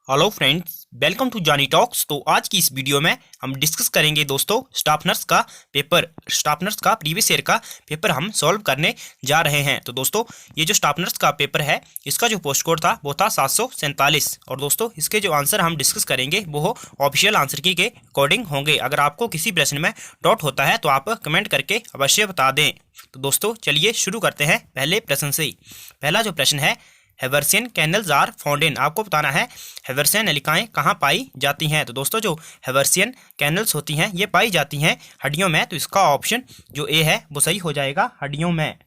Hello friends, welcome to Johnny talks. तो आज की इस वीडियो में हम डिस्कस करेंगे दोस्तों स्टाफ नर्स का पेपर। स्टाफ नर्स का प्रीवियस ईयर का पेपर हम सॉल्व करने जा रहे हैं। तो दोस्तों ये जो स्टाफ नर्स का पेपर है, इसका जो पोस्ट कोड था वो था 747। और दोस्तों इसके जो आंसर हम डिस्कस करेंगे वो ऑफिशियल आंसर की के अकॉर्डिंग होंगे। अगर आपको किसी प्रश्न में डाउट होता है तो आप कमेंट करके अवश्य बता दें। तो दोस्तों चलिए शुरू करते हैं पहले प्रश्न से। पहला जो प्रश्न है, हेवर्सियन कैनल्स आर फाउंड इन। आपको बताना है हेवर्सियन नलिकाएं कहाँ पाई जाती हैं। तो दोस्तों जो हेवर्सियन कैनल्स होती हैं ये पाई जाती हैं हड्डियों में। तो इसका ऑप्शन जो ए है वो सही हो जाएगा, हड्डियों में।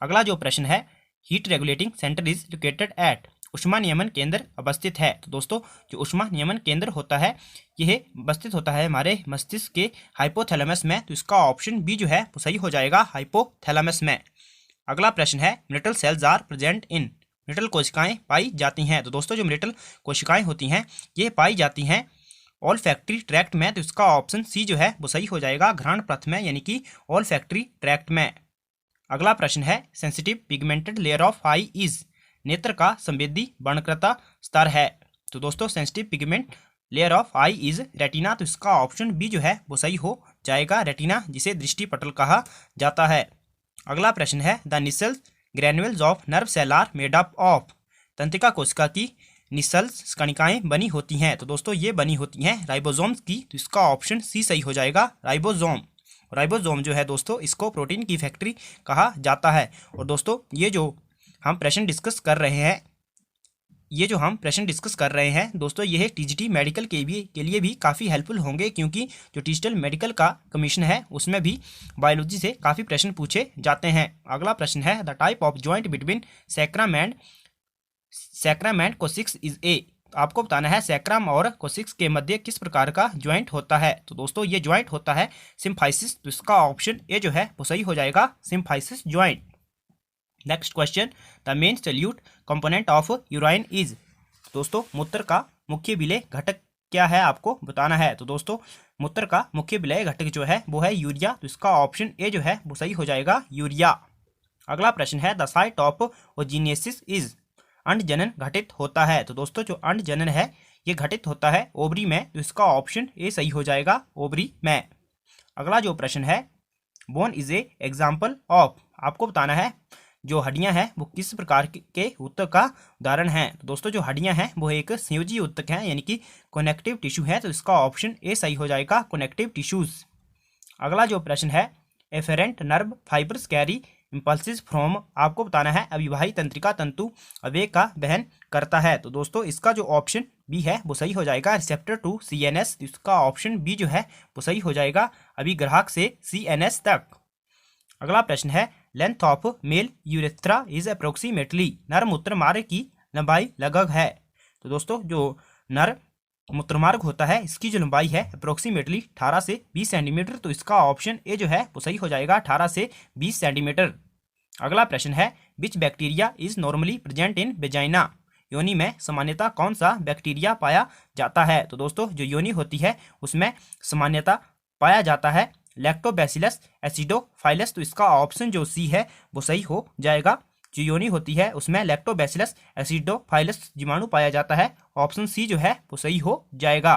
अगला जो प्रश्न है, heat regulating centre is located at. ऊष्मा नियमन केंद्र अवस्थित है। तो दोस्तों जो ऊष्मा नियमन केंद्र होता है यह अवस्थित होता है हमारे मस्तिष्क के हाइपोथैलेमस में। तो इसका ऑप्शन बी जो है वो सही हो जाएगा, हाइपोथैलेमस में। अगला प्रश्न है, मिलिटल सेल्स आर प्रेजेंट इन। मिलिटल कोशिकाएं पाई जाती हैं। तो दोस्तों जो मिलिटल कोशिकाएं होती हैं ये पाई जाती हैं ऑल फैक्ट्री ट्रैक्ट में। तो इसका ऑप्शन सी जो है वो सही हो जाएगा, घ्राण पथ में, यानी कि ऑल फैक्ट्री ट्रैक्ट में। अगला प्रश्न है, sensitive pigmented layer of I is. नेत्र का संवेदी वर्णक्रता स्तर है। तो दोस्तों sensitive pigment layer of I is retina. तो इसका ऑप्शन बी जो है वो सही हो जाएगा, रेटिना, जिसे दृष्टि पटल कहा जाता है। अगला प्रश्न है, the Nissl's granules of nerve cell are made up of. तंत्रिका कोशिका की निसल्स कणिकाएं बनी होती हैं। तो दोस्तों ये बनी होती हैं राइबोसोम्स की। तो इसका ऑप्शन सी सही हो जाएगा, राइबोसोम। राइबोसोम जो है दोस्तों इसको प्रोटीन की फैक्ट्री कहा जाता है। और दोस्तों ये जो हम प्रश्न डिस्कस कर रहे हैं दोस्तों यह टीजीटी मेडिकल के लिए भी काफ़ी हेल्पफुल होंगे, क्योंकि जो डिजिटल मेडिकल का कमीशन है उसमें भी बायोलॉजी से काफ़ी प्रश्न पूछे जाते हैं। अगला प्रश्न है, the type of joint between sacrum and coccyx is a. आपको बताना है सैक्रम और कोसिक्स के मध्य किस प्रकार का ज्वाइंट होता है। तो दोस्तों ये ज्वाइंट होता है सिम्फाइसिस। तो इसका ऑप्शन ए जो है वो सही हो जाएगा, symphysis joint. Next question, the main solute component of urine is. दोस्तों मूत्र का मुख्य विलेय घटक क्या है, आपको बताना है। तो दोस्तों मूत्र का मुख्य विलेय घटक जो है वो है यूरिया। तो इसका ऑप्शन ए जो है वो सही हो जाएगा, यूरिया। अगला प्रश्न है, द साइट ऑफ ओजिनेसिस इज। अंड जनन घटित होता है। तो दोस्तों जो अंड जनन है ये घटित होता है ओवरी में। तो इसका ऑप्शन ए सही हो जाएगा, ओवरी में। अगला जो प्रश्न है, bone is a example of. आपको बताना है जो हड्डियां हैं वो किस प्रकार के ऊतक का उदाहरण है। तो दोस्तों जो हड्डियां हैं वो एक संयोजी ऊतक है, यानी कि कनेक्टिव टिश्यू है। तो इसका ऑप्शन ए सही हो जाएगा, कनेक्टिव टिश्यूज। अगला जो प्रश्न है, efferent nerve fibres carry impulses from. आपको बताना है अविवाही तंत्रिका तंतु आवेग का वहन करता है। तो दोस्तों इसका जो ऑप्शन बी है वो सही हो जाएगा, रिसेप्टर टू सीएनएस। इसका ऑप्शन बी जो है वो सही हो जाएगा, अभिग्राहक से सीएनएस तक। अगला प्रश्न है, length of male urethra is approximately. नर मूत्र मार्ग की लंबाई लगभग है। तो दोस्तों जो नर मूत्र मार्ग होता है इसकी जो लंबाई है अप्रोक्सीमेटली 18 से 20 सेंटीमीटर। तो इसका ऑप्शन ए जो है वो सही हो जाएगा, 18 से 20 सेंटीमीटर। अगला प्रश्न है, विच bacteria is normally present in vagina. योनि में सामान्यतः कौन सा बैक्टीरिया पाया जाता है। तो दोस्तों जो योनि होती है उसमें सामान्यतः पाया जाता है लैक्टोबैसिलस एसिडोफाइलस। तो इसका ऑप्शन जो सी है वो सही हो जाएगा, जो योनि होती है उसमें लैक्टोबैसिलस एसिडोफाइलस जीवाणु पाया जाता है। ऑप्शन सी जो है वो सही हो जाएगा।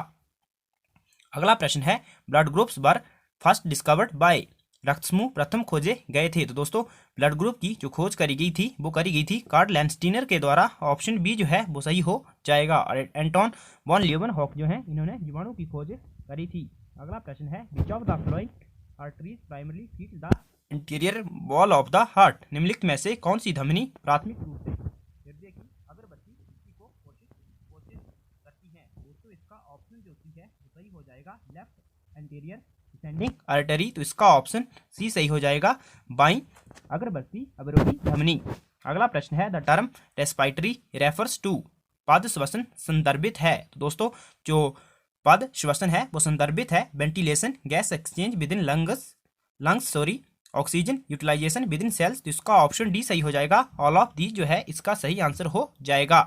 अगला प्रश्न है, blood groups were first discovered by. रक्त समूह प्रथम खोजे गए थे। तो दोस्तों ब्लड ग्रुप की जो खोज करी गई थी वो करी गई थी कार्ल लैंडस्टीनर के द्वारा। ऑप्शन बी जो है वो सही हो जाएगा। और एंटोन वॉन लीeuwenhoek जो है इन्होंने जीवाणु की खोज करी थी। अगला प्रश्न है, which of the flowing arteries primarily feed the interior wall of the heart. निम्नलिखित में से कौन सी धमनी प्राथमिक रूप से हृदय की अगरबत्ती को पोषित करती है। दोस्तों इसका ऑप्शन जो सी है वो सही हो जाएगा, लेफ्ट एंटीरियर डिसेंडिंग आर्टरी। तो इसका ऑप्शन सी सही हो जाएगा, बाईं अगरबत्ती अवरोधी धमनी। अगला प्रश्न है, the term respiratory refers to. पद श्वसन संदर्भित है। तो दोस्तों जो पद श्वसन है वो संदर्भित है ventilation, gas exchange within lungs oxygen utilization within cells. तो इसका ऑप्शन डी सही हो जाएगा, ऑल ऑफ दी जो है इसका सही आंसर हो जाएगा।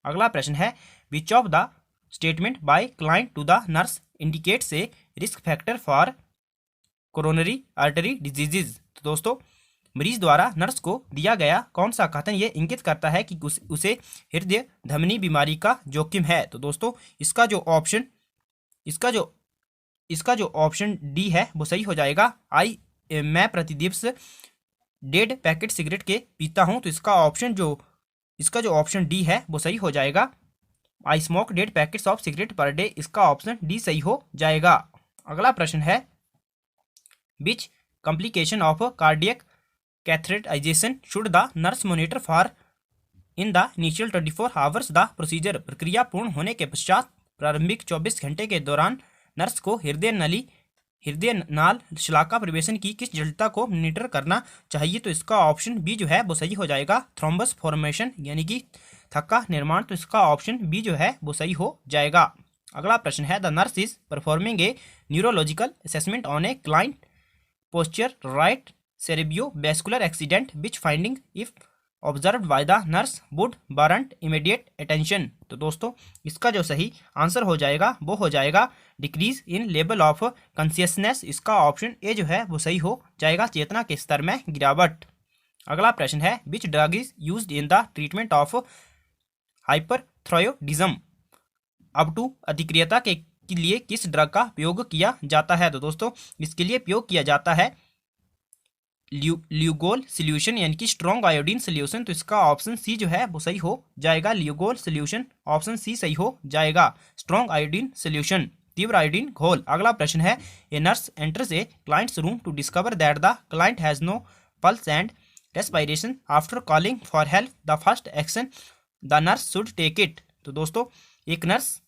अगला प्रश्न है, which of the statement by client to the nurse indicates a risk factor for coronary artery diseases. तो दोस्तों मरीज द्वारा नर्स को दिया गया कौन सा कथन ये इंगित करता है कि उसे हृदय धमनी बीमारी का जोखिम है? तो दोस्तों इसका जो ऑप्शन डी है वो सही हो जाएगा। मैं प्रतिदिवस 1.5 पैकेट सिगरेट के पीता हूं, तो इसका जो ऑप्शन डी है वो सही हो जाएगा। I smoke 1.5 packets of cigarette per day, इसका ऑप्शन डी सही हो जाएगा। अगला प्रश्न है, which complication of cardiac catheterization should the nurse monitor for in the initial 24 hours the procedure? प्रक्रिया पूर्ण होने के पश्चात प्रारंभिक 24 घंटे के दौरान नर्स को हृदय नाल शलाका प्रवेशन की किस जटिलता को मॉनिटर करना चाहिए? तो इसका ऑप्शन बी जो है वो सही हो जाएगा। थ्रोम्बस फॉर्मेशन यानी कि थक्का निर्माण, तो इसका ऑप्शन बी जो है वो सही हो जाएगा। अगला प्रश्न है, the nurse is performing A neurological assessment on a client posture right cerebrovascular accident which finding if observed by the nurse would warrant immediate attention? तो दोस्तों इसका जो सही आंसर हो जाएगा वो हो जाएगा decrease in level of consciousness, इसका ऑप्शन ए जो है वो सही हो जाएगा, चेतना के स्तर में गिरावट। अगला प्रश्न है, which drug is used in the treatment of hyperthyroidism? अब टू अतिक्रियता के लिए किस ड्रग का उपयोग किया जाता है? तो दोस्तों इसके लिए उपयोग किया जाता है ल्यूगोल सोल्यूशन यानी कि स्ट्रॉन्ग आयोडीन सोल्यूशन, तो इसका ऑप्शन सी जो है वो सही हो जाएगा। ल्यूगोल सोल्यूशन ऑप्शन सी सही हो जाएगा। स्ट्रॉन्ग आयोडीन सोल्यूशन, तीव्र आयोडीन घोल। अगला प्रश्न है, a nurse enters a client's room to discover that the client has no pulse and respiration after calling for help, the first action the nurse should take it? तो दोस्तों एक nurse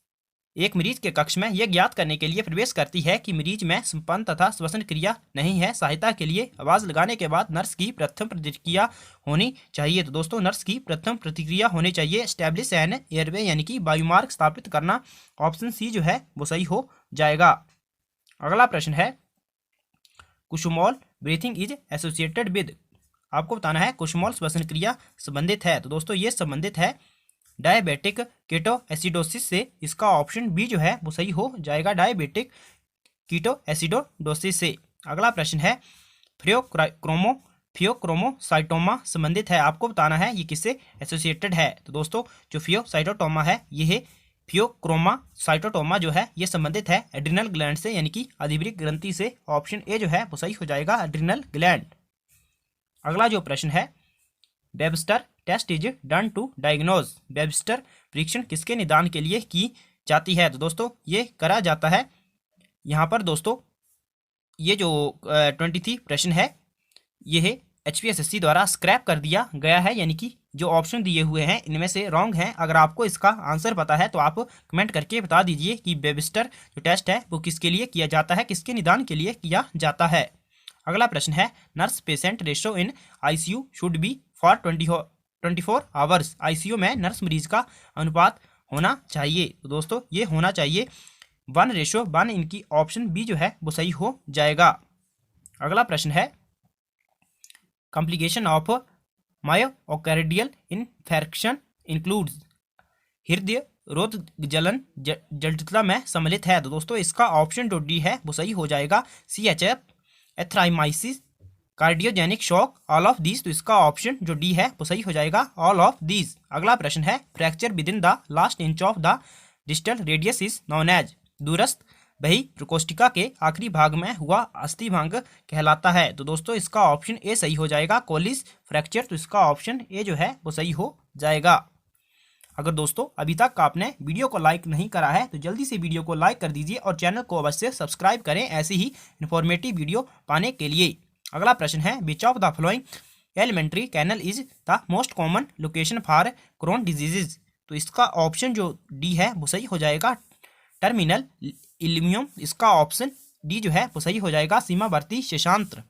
एक मरीज के कक्ष में यह ज्ञात करने के लिए प्रवेश करती है कि मरीज में संपन्न तथा श्वसन क्रिया नहीं है। सहायता के लिए आवाज लगाने के बाद नर्स की प्रथम प्रतिक्रिया होनी चाहिए। तो दोस्तों नर्स की प्रथम प्रतिक्रिया होनी चाहिए एस्टैब्लिश एन एयरवे यानी कि वायुमार्ग स्थापित करना, ऑप्शन सी जो है वो सही हो जाएगा। अगला प्रश्न है, कुसुमोल ब्रीथिंग इज एसोसिएटेड विद? आपको बताना है कुसुमोल श्वसन क्रिया संबंधित है। तो दोस्तों ये संबंधित है डायबिटिक कीटोएसिडोसिस से, इसका ऑप्शन बी जो है वो सही हो जाएगा, डायबिटिक कीटोएसिडोसिस से। अगला प्रश्न है, फियोक्रोमोसाइटोमा संबंधित है, आपको बताना है ये किससे एसोसिएटेड है? तो दोस्तों जो फियोसाइटोटोमा है ये है फियोक्रोमासाइटोटोमा जो है ये संबंधित है एड्रिनल ग्लैंड से यानी कि अधिवृक्क ग्रंथि से, ऑप्शन ए जो है वो सही हो जाएगा, एड्रिनल ग्लैंड। अगला जो प्रश्न है, Webster test is done to diagnose? Webster परीक्षण किसके निदान के लिए की जाती है? तो दोस्तों ये करा जाता है, यहाँ पर दोस्तों ये जो 23 प्रश्न है ये है HPSSC द्वारा स्क्रैप कर दिया गया है, यानी कि जो ऑप्शन दिए हुए हैं इनमें से रॉन्ग हैं। अगर आपको इसका आंसर पता है तो आप कमेंट करके बता दीजिए कि वेबस्टर जो टेस्ट है वो किसके लिए किया जाता है, किसके निदान के लिए किया जाता है। अगला प्रश्न है, nurse patient ratio in ICU should be for 24 hours? ICU में नर्स मरीज का अनुपात होना चाहिए। तो दोस्तों ये होना चाहिए 1:1, इनकी ऑप्शन बी जो है वो सही हो जाएगा। अगला प्रश्न है, complication of myocardial infection includes? हृदय रोध जलन जटिलता में सम्मिलित है। तो दोस्तों इसका ऑप्शन जो डी है वो सही हो जाएगा, CHF arrhythmias cardiogenic shock, all of these. तो इसका ऑप्शन जो डी है वो सही हो जाएगा, ऑल ऑफ दीज। अगला प्रश्न है, fracture within the last inch of the distal radius is known as? दूरस्थ बही प्रकोष्ठिका के आखिरी भाग में हुआ अस्थिभंग कहलाता है। तो दोस्तों इसका ऑप्शन ए सही हो जाएगा, कोलिस फ्रैक्चर। तो इसका ऑप्शन ए जो है वो सही हो जाएगा। अगर दोस्तों अभी तक आपने वीडियो को लाइक नहीं करा है तो जल्दी से वीडियो को लाइक कर दीजिए और चैनल को अवश्य सब्सक्राइब करें ऐसी ही इन्फॉर्मेटिव वीडियो पाने के लिए। अगला प्रश्न है, which of the following alimentary canal is the most common location for Crohn diseases? तो इसका ऑप्शन जो डी है वो सही हो जाएगा, टर्मिनल इल्यूमियम। इसका ऑप्शन डी जो है वो सही हो जाएगा, सीमावर्ती शेषांत्र।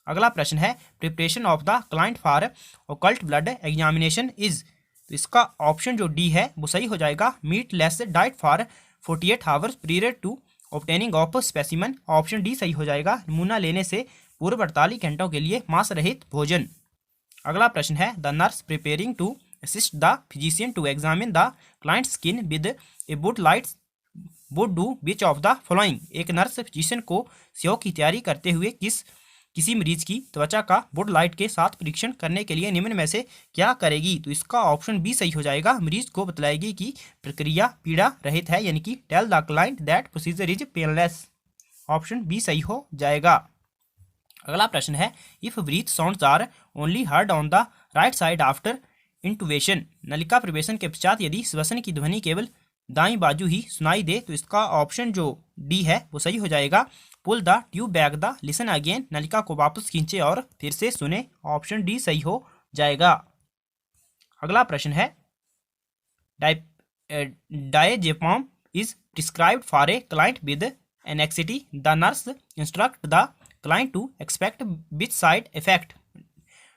अगला प्रश्न है, preparation of the client for occult blood examination is? तो इसका ऑप्शन जो डी है वो सही हो जाएगा, meatless diet for 48 hours period to obtaining of specimen. Option D सही हो जाएगा, नमूना लेने से पूर्व 48 घंटों के लिए मांस रहित भोजन। अगला प्रश्न है, the nurse preparing to assist the physician to examine the client skin with a बुट lights would do which of the following? एक नर्स फिजिशियन को सेवा की तैयारी करते हुए किस किसी मरीज की त्वचा का वुड लाइट के साथ परीक्षण करने के लिए निम्न में से क्या करेगी? तो इसका ऑप्शन बी सही हो जाएगा। मरीज को बतलाएगी कि प्रक्रिया पीड़ा रहित है, यानी कि tell the client that procedure is painless. Option B सही हो जाएगा। अगला प्रश्न है, if breath sounds are only heard on the right side after intubation, नलिका प्रवेशन के पश्चात यदि श्वसन की ध्वनि केवल दाईं बाजू ही सुनाई दे, तो इसका ऑप्शन जो डी है वो सही हो जाएगा। Pull the tube back the listen again, नलिका को वापस खींचे और फिर से सुने। ऑप्शन डी सही हो जाएगा। अगला प्रश्न है, diazepam is prescribed for a client with anxiety, the nurse instruct the client to expect which side effect.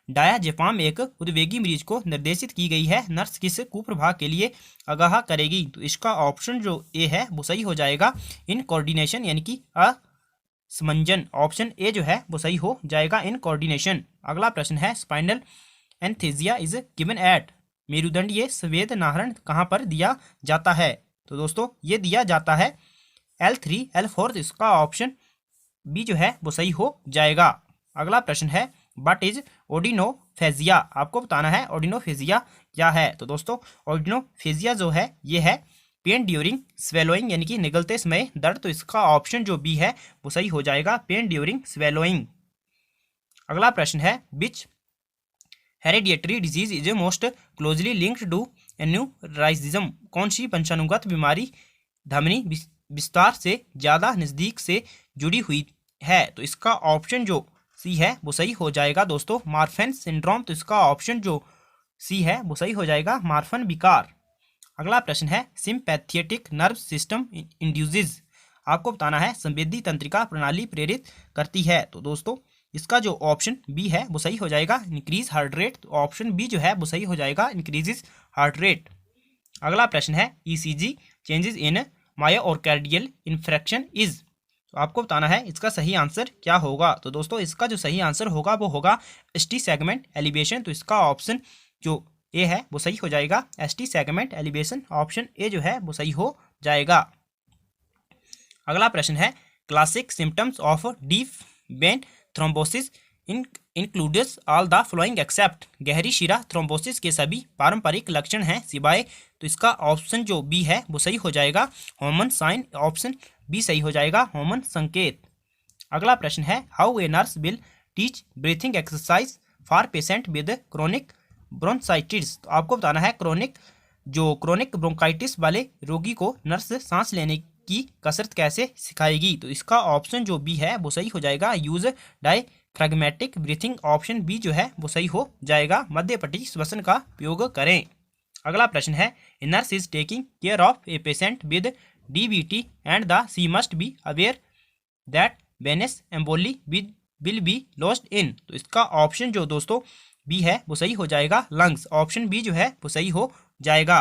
Diazepam एक उद्वेगी मरीज को निर्देशित की गई है, नर्स किस कुप्रभाव के लिए आगाह करेगी? तो इसका ऑप्शन जो ए है वो सही हो जाएगा। इन कोऑर्डिनेशन, यानी कि असमंजन। ऑप्शन ए जो है वो सही हो जाएगा, इन कोऑर्डिनेशन। अगला प्रश्न है, स्पाइनल एंथेसिया इज गिवन एट, मेरुदंड ये संवेद नाहरण कहाँ पर दिया जाता है? तो दोस्तों ये दिया जाता है L3 L4, तो इसका ऑप्शन बी जो है वो सही हो जाएगा। अगला प्रश्न है, बट इज ओडिनोफेजिया, आपको बताना है ओडिनोफेजिया क्या है? तो दोस्तों ओडिनोफेजिया जो है ये है पेन ड्यूरिंग स्वेलोइंग, यानी कि निगलते समय दर्द। तो इसका ऑप्शन जो बी है वो सही हो जाएगा, पेन ड्यूरिंग स्वेलोइंग। अगला प्रश्न है, which hereditary disease is most closely linked to aneurysm, कौन सी वंशानुगत बीमारी धमनी विस्तार से ज़्यादा नज़दीक से जुड़ी हुई है? तो इसका ऑप्शन जो सी है वो सही हो जाएगा दोस्तों, मार्फन सिंड्रोम। तो इसका ऑप्शन जो सी है वो सही हो जाएगा, मार्फन विकार। अगला प्रश्न है, सिंपैथेटिक नर्व सिस्टम इंड्यूसेस, आपको बताना है संवेदी तंत्रिका प्रणाली प्रेरित करती है। तो दोस्तों इसका जो ऑप्शन बी है वो सही हो जाएगा, इंक्रीज हार्ट रेट। तो ऑप्शन बी जो है वो सही हो जाएगा, इंक्रीजेस हार्ट रेट। अगला प्रश्न है, ECG changes in myocardial infarction is, तो आपको बताना है इसका सही आंसर क्या होगा? तो दोस्तों इसका जो सही आंसर होगा वो होगा ST सेगमेंट एलिवेशन। तो इसका ऑप्शन जो ए है वो सही हो जाएगा, ST segment elevation. Option A जो है वो सही हो जाएगा। अगला प्रश्न है, classic symptoms of deep vein thrombosis includes all the following except, गहरी शिरा थ्रोम्बोसिस के सभी पारंपरिक लक्षण हैं सिवाय। तो इसका ऑप्शन जो बी है वो सही हो जाएगा, होमन साइन। ऑप्शन बी सही हो जाएगा, होमन संकेत। अगला प्रश्न है, how a nurse will teach breathing exercise for patient with chronic bronchitis, तो आपको बताना है क्रोनिक ब्रोंकाइटिस वाले रोगी को नर्स सांस लेने की कसरत कैसे सिखाएगी? तो इसका ऑप्शन जो बी है वो सही हो जाएगा, use diaphragmatic breathing. Option B जो है वो सही हो जाएगा, मध्यपट्टी श्वसन का उपयोग करें। अगला प्रश्न है, a nurse is taking care of a patient with DVT and the she must be aware that venous emboli will be lost in. तो इसका ऑप्शन जो दोस्तों बी है वो सही हो जाएगा, लंग्स। ऑप्शन बी जो है वो सही हो जाएगा।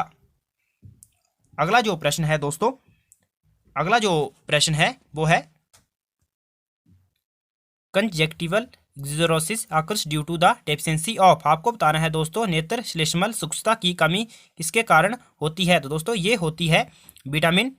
अगला जो प्रश्न है दोस्तों, अगला जो प्रश्न है वो है, conjunctival xerosis occurs due to the deficiency of, आपको बताना है दोस्तों नेत्र श्लेष्मल सूक्ष्मता की कमी किसके कारण होती है? तो दोस्तों ये होती है विटामिन,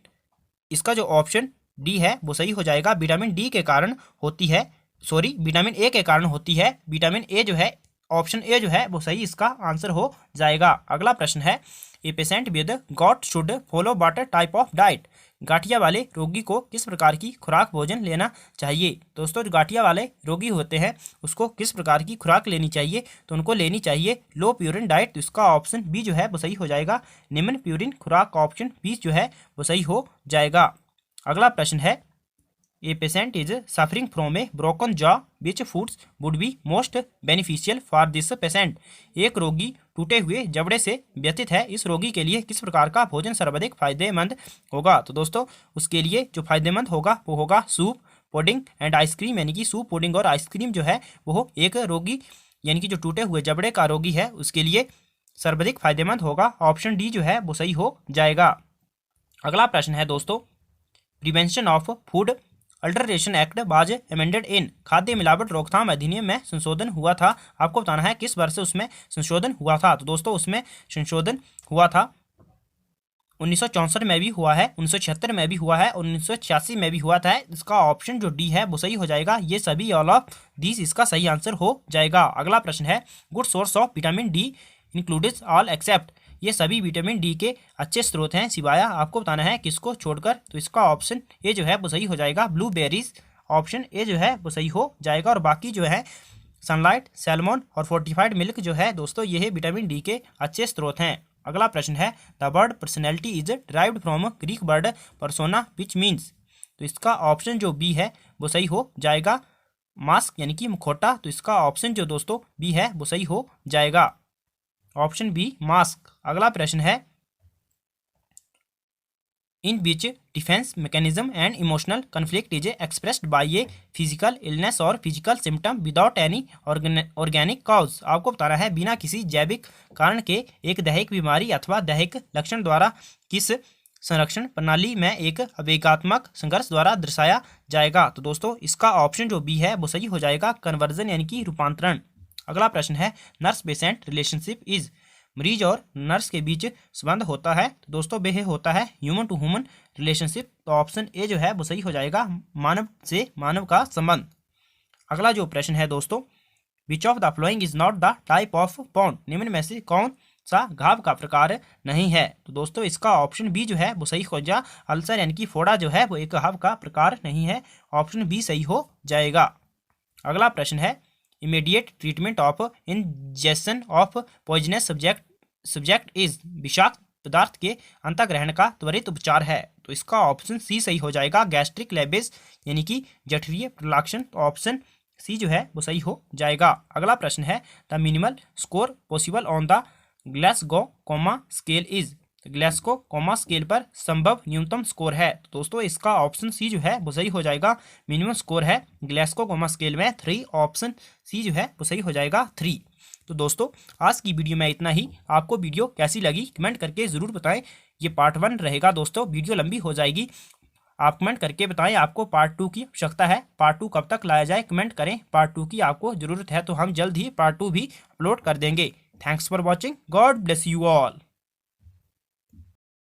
इसका जो ऑप्शन डी है वो सही हो जाएगा, विटामिन डी के कारण होती है, विटामिन ए के कारण होती है। विटामिन ए जो है, ऑप्शन ए जो है वो सही इसका आंसर हो जाएगा। अगला प्रश्न है, ए patient with got should follow water type of diet, gathiya वाले रोगी को किस प्रकार की खुराक भोजन लेना चाहिए? दोस्तों जो गाठिया वाले रोगी होते हैं उसको किस प्रकार की खुराक लेनी चाहिए? तो उनको लेनी चाहिए लो प्यूरिन डाइट। तो इसका ऑप्शन बी जो है वो सही हो जाएगा, निम्न प्यूरिन खुराक। ऑप्शन बी जो है वो सही हो जाएगा। अगला प्रश्न है, a patient is suffering from A broken jaw which foods would be most beneficial for this patient, एक रोगी टूटे हुए जबड़े से व्यथित है, इस रोगी के लिए किस प्रकार का भोजन सर्वाधिक फायदेमंद होगा? तो दोस्तों उसके लिए जो फायदेमंद होगा वो होगा सूप, पुडिंग एंड आइसक्रीम, यानी कि सूप, पुडिंग और आइसक्रीम जो है वो एक रोगी यानी कि जो टूटे हुए जबड़े का रोगी है उसके लिए सर्वाधिक फायदेमंद होगा। ऑप्शन डी जो है वो सही हो जाएगा। अगला प्रश्न है दोस्तों, prevention of food alteration act was amended in, खाद्य मिलावट रोकथाम अधिनियम में संशोधन हुआ था, आपको बताना है किस वर्ष से उसमें संशोधन हुआ था? तो दोस्तों उसमें संशोधन हुआ था 1964 में भी हुआ है, 1976 में भी हुआ है, 1986 में भी हुआ था। इसका ऑप्शन जो डी है वो सही हो जाएगा। ये सभी ऑल ऑफ दिस इसका सही आंसर हो जाएगा। अगला प्रश्न है good source of vitamin D includes all except. ये सभी विटामिन डी के अच्छे स्रोत हैं सिवाय, आपको बताना है किसको छोड़कर। तो इसका ऑप्शन ए जो है वो सही हो जाएगा, ब्लूबेरीज। ऑप्शन ए जो है वो सही हो जाएगा। और बाकी जो है सनलाइट, सैल्मन और फोर्टिफाइड मिल्क जो है दोस्तों ये विटामिन डी के अच्छे स्रोत हैं। अगला प्रश्न है the word personality is derived from Greek word persona which means. तो इसका ऑप्शन जो बी है वो सही हो जाएगा, मास्क यानी कि मुखौटा। तो इसका ऑप्शन जो दोस्तों बी है वो सही हो जाएगा, ऑप्शन बी मास्क। अगला प्रश्न है in which defence mechanism and emotional conflict is expressed by a physical illness और physical symptom without any organic cause. आपको बताना है बिना किसी जैविक कारण के एक दैहिक बीमारी अथवा दैहिक लक्षण द्वारा किस संरक्षण प्रणाली में एक आवेगात्मक संघर्ष द्वारा दर्शाया जाएगा। तो दोस्तों इसका ऑप्शन जो बी है वो सही हो जाएगा, कन्वर्जन यानी कि रूपांतरण। अगला प्रश्न है नर्स पेशेंट रिलेशनशिप इज। मरीज और नर्स के बीच संबंध होता है तो दोस्तों वह होता है ह्यूमन टू ह्यूमन रिलेशनशिप। तो ऑप्शन ए जो है वो सही हो जाएगा, मानव से मानव का संबंध। अगला जो प्रश्न है दोस्तों विच of the following is not the type of pond. निम्न में से कौन सा घाव का प्रकार नहीं है। तो दोस्तों इसका ऑप्शन बी जो है वो सही हो जाए, अल्सर यानी कि फोड़ा जो है वो एक घाव का प्रकार नहीं है। ऑप्शन बी सही हो जाएगा। अगला प्रश्न है immediate treatment of injection of poisonous subject is. विषाक्त पदार्थ के अंतःग्रहण का त्वरित उपचार है। तो इसका ऑप्शन सी सही हो जाएगा, गैस्ट्रिक लेबेज यानी कि जठरीय प्रलाक्षण। तो ऑप्शन सी जो है वो सही हो जाएगा। अगला प्रश्न है the minimal score possible on the Glasgow coma scale is. Glasgow coma scale पर संभव न्यूनतम स्कोर है। तो दोस्तों इसका ऑप्शन सी जो है वो सही हो जाएगा, मिनिमम स्कोर है ग्लासगो कोमा स्केल में 3। ऑप्शन सी जो है वो सही हो जाएगा 3। तो दोस्तों आज की वीडियो में इतना ही। आपको वीडियो कैसी लगी कमेंट करके ज़रूर बताएं। ये पार्ट 1 रहेगा दोस्तों, वीडियो लंबी हो जाएगी। आप कमेंट करके बताएं आपको पार्ट 2 की आवश्यकता है, पार्ट 2 कब तक लाया जाए कमेंट करें। पार्ट 2 की आपको ज़रूरत है तो हम जल्द ही पार्ट 2 भी अपलोड कर देंगे। Thanks for watching, God bless you all.